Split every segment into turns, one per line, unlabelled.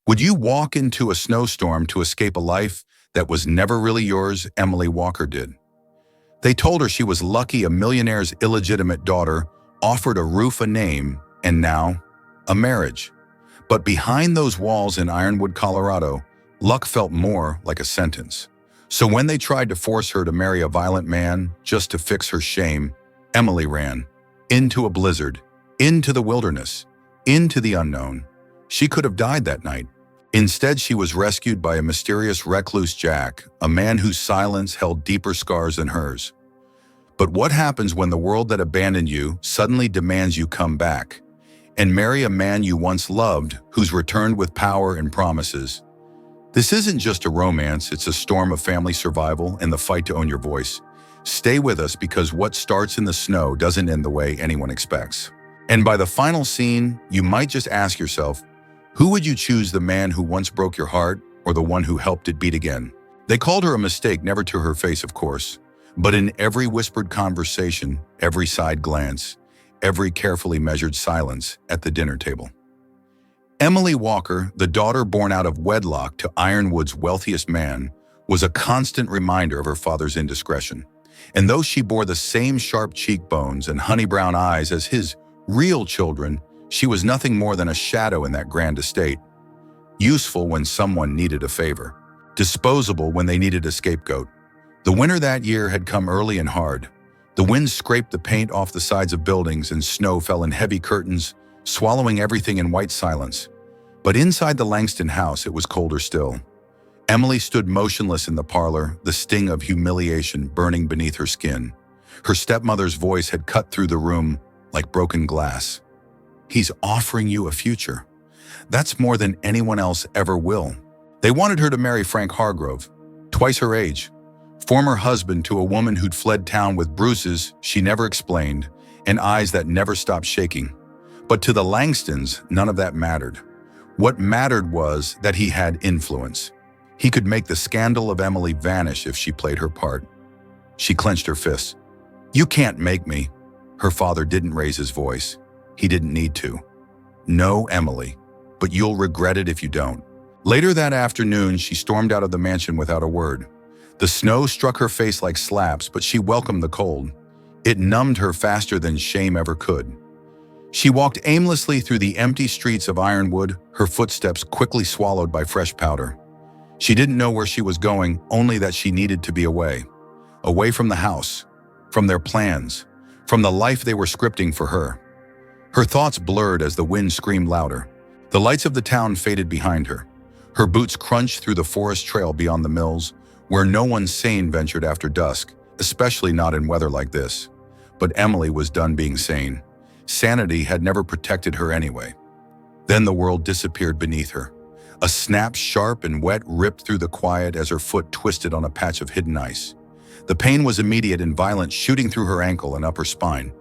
Would you walk into a snowstorm to escape a life that was never really yours? Emily Walker did. They told her she was lucky a millionaire's illegitimate daughter offered a roof, a name, and now a marriage. But behind those walls in Ironwood, Colorado, luck felt more like a sentence. So when they tried to force her to marry a violent man just to fix her shame, Emily ran into a blizzard, into the wilderness, into the unknown. She could have died that night. Instead, she was rescued by a mysterious recluse Jack, a man whose silence held deeper scars than hers. But what happens when the world that abandoned you suddenly demands you come back and marry a man you once loved who's returned with power and promises? This isn't just a romance, it's a storm of family survival and the fight to own your voice. Stay with us because what starts in the snow doesn't end the way anyone expects. And by the final scene, you might just ask yourself, who would you choose, the man who once broke your heart or the one who helped it beat again? They called her a mistake, never to her face, of course, but in every whispered conversation, every side glance, every carefully measured silence at the dinner table. Emily Walker, the daughter born out of wedlock to Ironwood's wealthiest man, was a constant reminder of her father's indiscretion. And though she bore the same sharp cheekbones and honey-brown eyes as his real children, she was nothing more than a shadow in that grand estate. Useful when someone needed a favor, disposable when they needed a scapegoat. The winter that year had come early and hard. The wind scraped the paint off the sides of buildings and snow fell in heavy curtains, swallowing everything in white silence. But inside the Langston house, it was colder still. Emily stood motionless in the parlor, the sting of humiliation burning beneath her skin. Her stepmother's voice had cut through the room like broken glass. He's offering you a future. That's more than anyone else ever will. They wanted her to marry Frank Hargrove, twice her age, former husband to a woman who'd fled town with bruises she never explained and eyes that never stopped shaking. But to the Langstons, none of that mattered. What mattered was that he had influence. He could make the scandal of Emily vanish if she played her part. She clenched her fists. "You can't make me." Her father didn't raise his voice. He didn't need to. "No, Emily, but you'll regret it if you don't." Later that afternoon, she stormed out of the mansion without a word. The snow struck her face like slaps, but she welcomed the cold. It numbed her faster than shame ever could. She walked aimlessly through the empty streets of Ironwood, her footsteps quickly swallowed by fresh powder. She didn't know where she was going, only that she needed to be away. Away from the house, from their plans, from the life they were scripting for her. Her thoughts blurred as the wind screamed louder. The lights of the town faded behind her. Her boots crunched through the forest trail beyond the mills, where no one sane ventured after dusk, especially not in weather like this. But Emily was done being sane. Sanity had never protected her anyway. Then the world disappeared beneath her. A snap sharp and wet ripped through the quiet as her foot twisted on a patch of hidden ice. The pain was immediate and violent, shooting through her ankle and up her spine.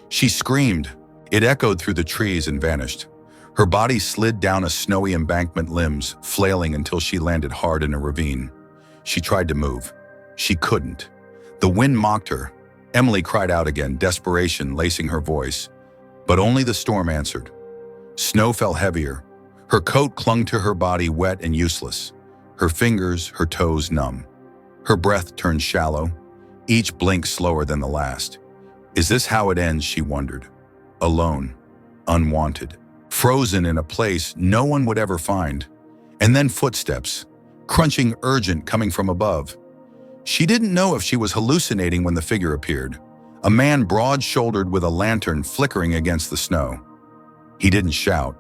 She screamed. It echoed through the trees and vanished. Her body slid down a snowy embankment, limbs flailing until she landed hard in a ravine. She tried to move. She couldn't. The wind mocked her. Emily cried out again, desperation lacing her voice. But only the storm answered. Snow fell heavier. Her coat clung to her body, wet and useless. Her fingers, her toes numb. Her breath turned shallow, each blink slower than the last. Is this how it ends, she wondered. Alone, unwanted, frozen in a place no one would ever find. And then footsteps, crunching, urgent, coming from above. She didn't know if she was hallucinating when the figure appeared. A man broad-shouldered with a lantern flickering against the snow. He didn't shout.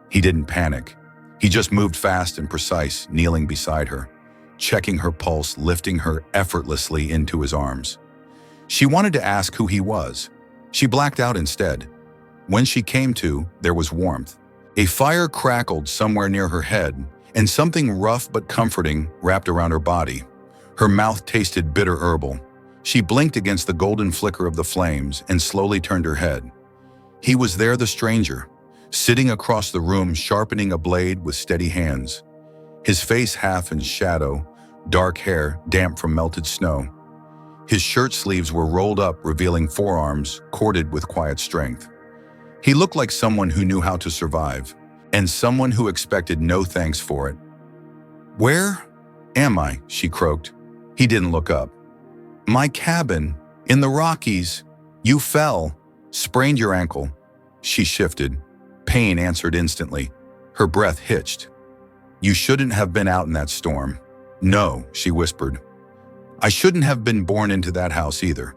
He didn't panic. He just moved fast and precise, kneeling beside her, checking her pulse, lifting her effortlessly into his arms. She wanted to ask who he was. She blacked out instead. When she came to, there was warmth. A fire crackled somewhere near her head, and something rough but comforting wrapped around her body. Her mouth tasted bitter herbal. She blinked against the golden flicker of the flames and slowly turned her head. He was there, the stranger, sitting across the room, sharpening a blade with steady hands. His face half in shadow, dark hair damp from melted snow. His shirt sleeves were rolled up, revealing forearms corded with quiet strength. He looked like someone who knew how to survive. and someone who expected no thanks for it. "Where am I?" she croaked. He didn't look up. "My cabin, in the Rockies. You fell, sprained your ankle." She shifted. Pain answered instantly. Her breath hitched. "You shouldn't have been out in that storm." "No," she whispered. "I shouldn't have been born into that house either."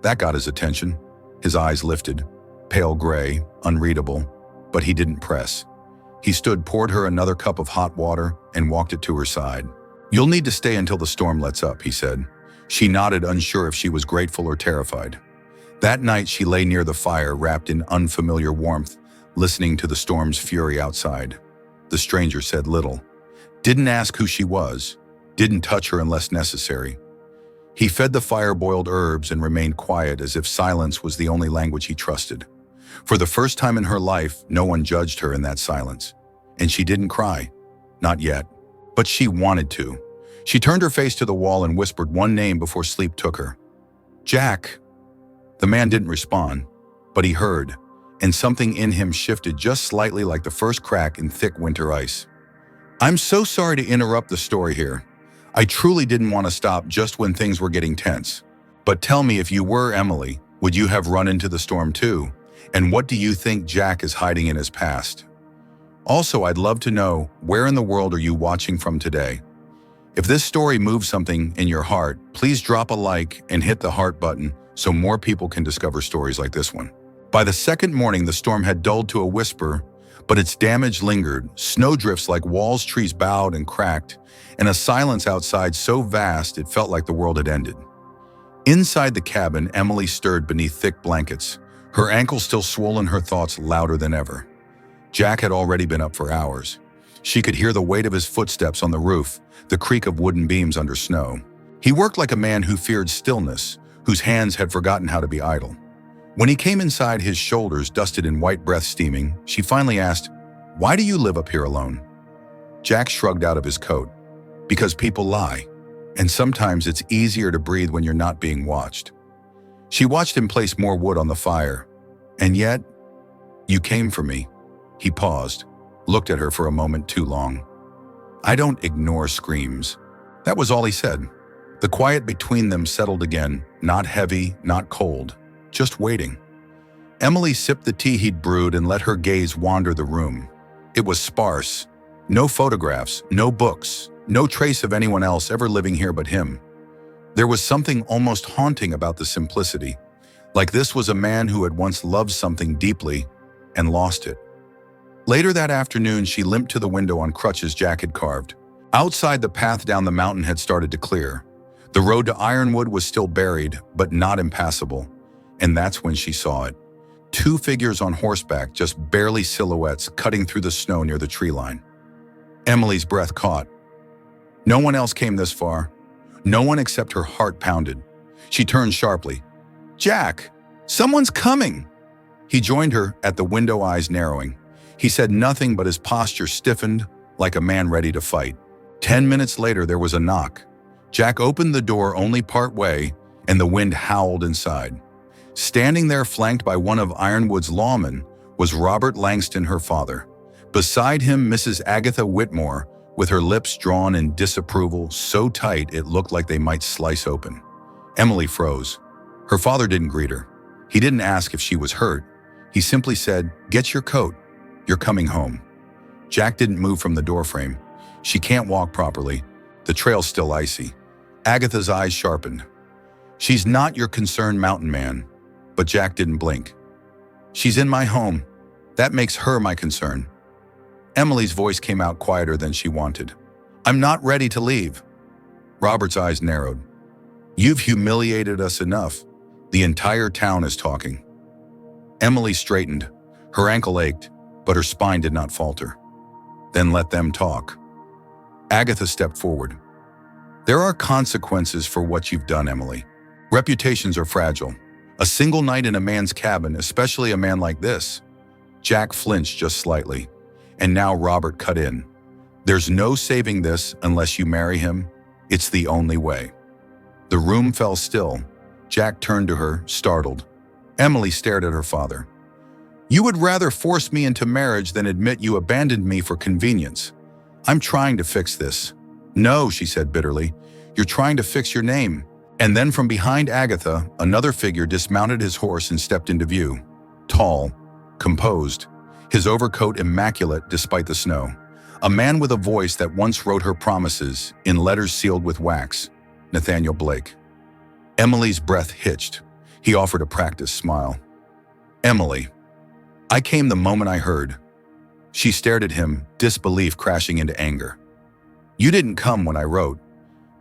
That got his attention. His eyes lifted, pale gray, unreadable, but he didn't press. He stood, poured her another cup of hot water, and walked it to her side. "You'll need to stay until the storm lets up," he said. She nodded, unsure if she was grateful or terrified. That night she lay near the fire, wrapped in unfamiliar warmth, listening to the storm's fury outside. The stranger said little, didn't ask who she was, didn't touch her unless necessary. He fed the fire-boiled herbs and remained quiet, as if silence was the only language he trusted. For the first time in her life, no one judged her in that silence. And she didn't cry. Not yet. But she wanted to. She turned her face to the wall and whispered one name before sleep took her. "Jack." The man didn't respond, but he heard, and something in him shifted just slightly, like the first crack in thick winter ice. "I'm so sorry to interrupt the story here. I truly didn't want to stop just when things were getting tense. But tell me, if you were Emily, would you have run into the storm too? And what do you think Jack is hiding in his past? Also, I'd love to know, where in the world are you watching from today? If this story moves something in your heart, please drop a like and hit the heart button so more people can discover stories like this one." By the second morning, the storm had dulled to a whisper, but its damage lingered. Snowdrifts like walls, trees bowed and cracked, and a silence outside so vast it felt like the world had ended. Inside the cabin, Emily stirred beneath thick blankets, her ankles still swollen, her thoughts louder than ever. Jack had already been up for hours. She could hear the weight of his footsteps on the roof, the creak of wooden beams under snow. He worked like a man who feared stillness, whose hands had forgotten how to be idle. When he came inside, his shoulders dusted and white breath steaming, she finally asked, "Why do you live up here alone?" Jack shrugged out of his coat. "Because people lie, and sometimes it's easier to breathe when you're not being watched." She watched him place more wood on the fire. "And yet, you came for me." He paused, looked at her for a moment too long. "I don't ignore screams." That was all he said. The quiet between them settled again, not heavy, not cold, just waiting. Emily sipped the tea he'd brewed and let her gaze wander the room. It was sparse. No photographs, no books, no trace of anyone else ever living here but him. There was something almost haunting about the simplicity, like this was a man who had once loved something deeply and lost it. Later that afternoon, she limped to the window on crutches Jack had carved. Outside, the path down the mountain had started to clear. The road to Ironwood was still buried, but not impassable. And that's when she saw it. Two figures on horseback, just barely silhouettes, cutting through the snow near the tree line. Emily's breath caught. No one else came this far. No one except her heart pounded. She turned sharply. "Jack, someone's coming!" He joined her at the window, eyes narrowing. He said nothing, but his posture stiffened like a man ready to fight. 10 minutes later, there was a knock. Jack opened the door only part way, and the wind howled inside. Standing there, flanked by one of Ironwood's lawmen, was Robert Langston, her father. Beside him, Mrs. Agatha Whitmore, with her lips drawn in disapproval, so tight it looked like they might slice open. Emily froze. Her father didn't greet her. He didn't ask if she was hurt. He simply said, "Get your coat. You're coming home." Jack didn't move from the doorframe. "She can't walk properly. The trail's still icy." Agatha's eyes sharpened. "She's not your concerned mountain man." But Jack didn't blink. "She's in my home. That makes her my concern." Emily's voice came out quieter than she wanted. "I'm not ready to leave." Robert's eyes narrowed. "You've humiliated us enough. The entire town is talking." Emily straightened. Her ankle ached, but her spine did not falter. "Then let them talk." Agatha stepped forward. "There are consequences for what you've done, Emily. Reputations are fragile. A single night in a man's cabin, especially a man like this." Jack flinched just slightly, and now Robert cut in. "There's no saving this unless you marry him. It's the only way." The room fell still. Jack turned to her, startled. Emily stared at her father. You would rather force me into marriage than admit you abandoned me for convenience. I'm trying to fix this." "No," she said bitterly. "You're trying to fix your name." And then from behind Agatha, another figure dismounted his horse and stepped into view. Tall, composed, his overcoat immaculate despite the snow. A man with a voice that once wrote her promises in letters sealed with wax. Nathaniel Blake. Emily's breath hitched. He offered a practiced smile. "Emily, I came the moment I heard." She stared at him, disbelief crashing into anger. "You didn't come when I wrote.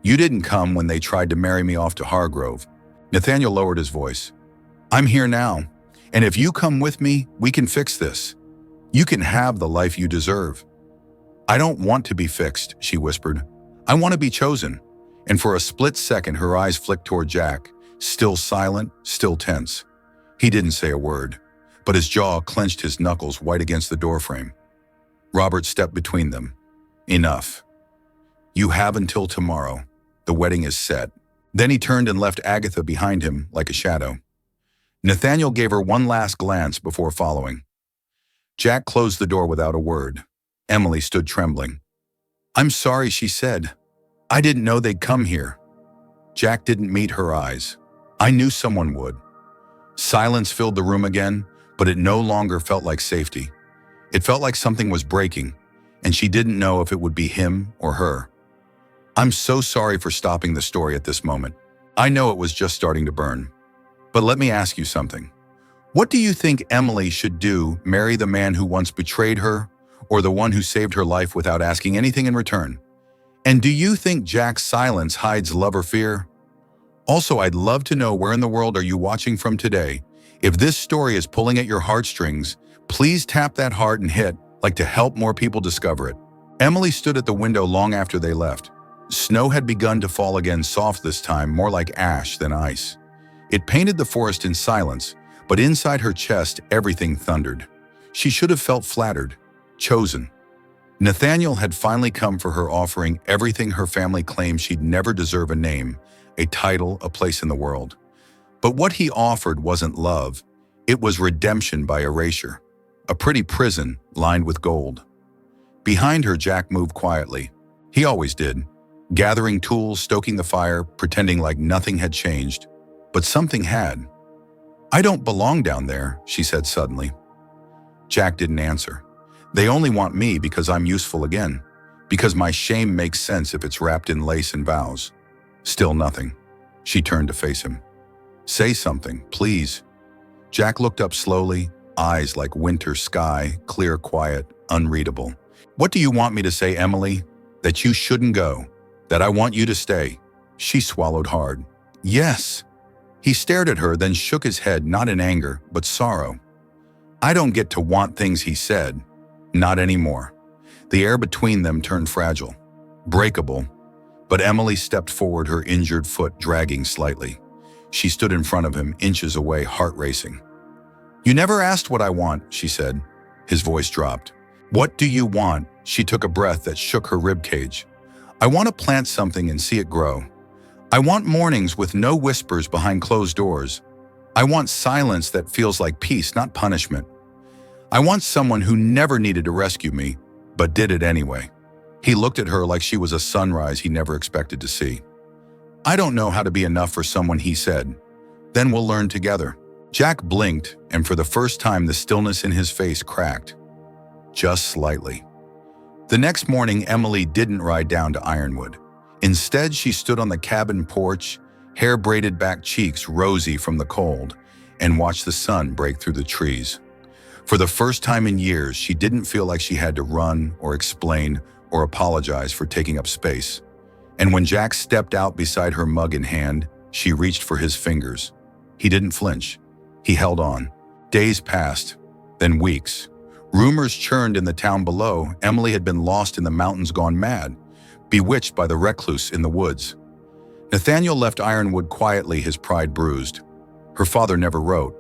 You didn't come when they tried to marry me off to Hargrove." Nathaniel lowered his voice. "I'm here now, and if you come with me, we can fix this. You can have the life you deserve." "I don't want to be fixed," she whispered. "I want to be chosen." And for a split second, her eyes flicked toward Jack, still silent, still tense. He didn't say a word, but his jaw clenched, his knuckles white against the doorframe. Robert stepped between them. "Enough. You have until tomorrow. The wedding is set." Then he turned and left Agatha behind him like a shadow. Nathaniel gave her one last glance before following. Jack closed the door without a word. Emily stood trembling. "I'm sorry," she said. "I didn't know they'd come here." Jack didn't meet her eyes. "I knew someone would." Silence filled the room again, but it no longer felt like safety. It felt like something was breaking, and she didn't know if it would be him or her. "I'm so sorry for stopping the story at this moment. I know it was just starting to burn. But let me ask you something. What do you think Emily should do? Marry the man who once betrayed her, or the one who saved her life without asking anything in return? And do you think Jack's silence hides love or fear? Also, I'd love to know, where in the world are you watching from today? If this story is pulling at your heartstrings, please tap that heart and hit like to help more people discover it." Emily stood at the window long after they left. Snow had begun to fall again, soft this time, more like ash than ice. It painted the forest in silence, but inside her chest everything thundered. She should have felt flattered, chosen. Nathaniel had finally come for her, offering everything her family claimed she'd never deserve: a name, a title, a place in the world. But what he offered wasn't love. It was redemption by erasure. A pretty prison lined with gold. Behind her, Jack moved quietly. He always did. Gathering tools, stoking the fire, pretending like nothing had changed. But something had. "I don't belong down there," she said suddenly. Jack didn't answer. "They only want me because I'm useful again. Because my shame makes sense if it's wrapped in lace and vows." Still nothing. She turned to face him. "Say something, please." Jack looked up slowly, eyes like winter sky, clear, quiet, unreadable. "What do you want me to say, Emily? That you shouldn't go? That I want you to stay?" She swallowed hard. "Yes." He stared at her, then shook his head, not in anger, but sorrow. "I don't get to want things," he said. "Not anymore." The air between them turned fragile, breakable. But Emily stepped forward, her injured foot dragging slightly. She stood in front of him, inches away, heart racing. "You never asked what I want," she said. His voice dropped. "What do you want?" She took a breath that shook her ribcage. "I want to plant something and see it grow. I want mornings with no whispers behind closed doors. I want silence that feels like peace, not punishment. I want someone who never needed to rescue me, but did it anyway." He looked at her like she was a sunrise he never expected to see. "I don't know how to be enough for someone," he said. "Then we'll learn together." Jack blinked, and for the first time the stillness in his face cracked. Just slightly. The next morning, Emily didn't ride down to Ironwood. Instead, she stood on the cabin porch, hair braided back, cheeks rosy from the cold, and watched the sun break through the trees. For the first time in years, she didn't feel like she had to run or explain or apologize for taking up space. And when Jack stepped out beside her, mug in hand, she reached for his fingers. He didn't flinch. He held on. Days passed, then weeks. Rumors churned in the town below. Emily had been lost in the mountains, gone mad, bewitched by the recluse in the woods. Nathaniel left Ironwood quietly, his pride bruised. Her father never wrote.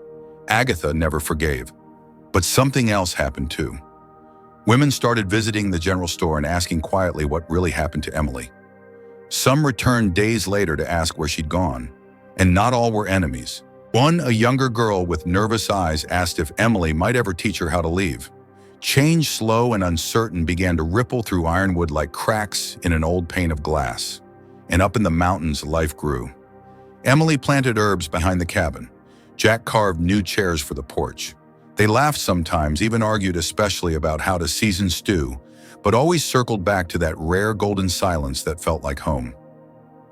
Agatha never forgave. But something else happened too. Women started visiting the general store and asking quietly what really happened to Emily. Some returned days later to ask where she'd gone, and not all were enemies. A younger girl with nervous eyes asked if Emily might ever teach her how to leave. Change, slow and uncertain, began to ripple through Ironwood like cracks in an old pane of glass. And up in the mountains, life grew. Emily planted herbs behind the cabin. Jack carved new chairs for the porch. They laughed sometimes, even argued especially about how to season stew, but always circled back to that rare golden silence that felt like home.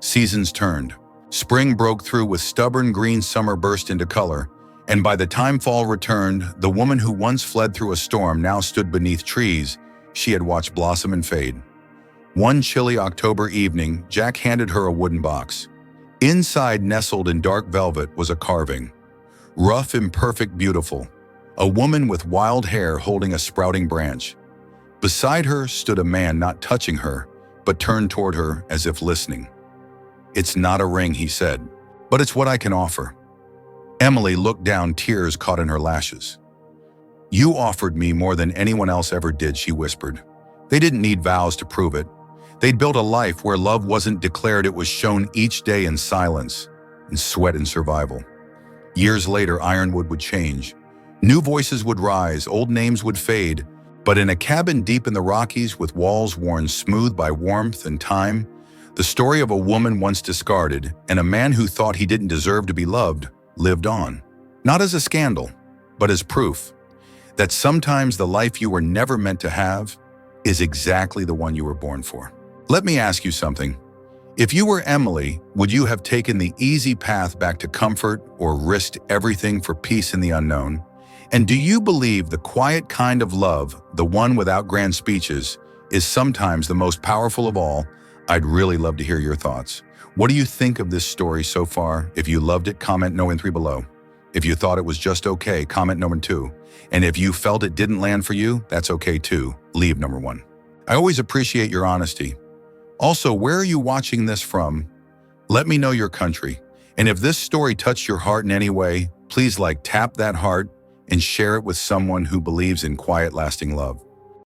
Seasons turned. Spring broke through with stubborn green, summer burst into color, and by the time fall returned, the woman who once fled through a storm now stood beneath trees she had watched blossom and fade. One chilly October evening, Jack handed her a wooden box. Inside, nestled in dark velvet, was a carving. Rough, imperfect, beautiful. A woman with wild hair holding a sprouting branch. Beside her stood a man, not touching her, but turned toward her as if listening. "It's not a ring," he said, "but it's what I can offer." Emily looked down, tears caught in her lashes. "You offered me more than anyone else ever did," she whispered. They didn't need vows to prove it. They'd built a life where love wasn't declared, it was shown each day in silence, in sweat and survival. Years later, Ironwood would change. New voices would rise, old names would fade, but in a cabin deep in the Rockies with walls worn smooth by warmth and time, the story of a woman once discarded and a man who thought he didn't deserve to be loved lived on. Not as a scandal, but as proof that sometimes the life you were never meant to have is exactly the one you were born for. Let me ask you something. If you were Emily, would you have taken the easy path back to comfort or risked everything for peace in the unknown? And do you believe the quiet kind of love, the one without grand speeches, is sometimes the most powerful of all? I'd really love to hear your thoughts. What do you think of this story so far? If you loved it, comment no and 3 below. If you thought it was just okay, comment no and 2. And if you felt it didn't land for you, that's okay too. Leave number 1. I always appreciate your honesty. Also, where are you watching this from? Let me know your country. And if this story touched your heart in any way, please tap that heart and share it with someone who believes in quiet, lasting love.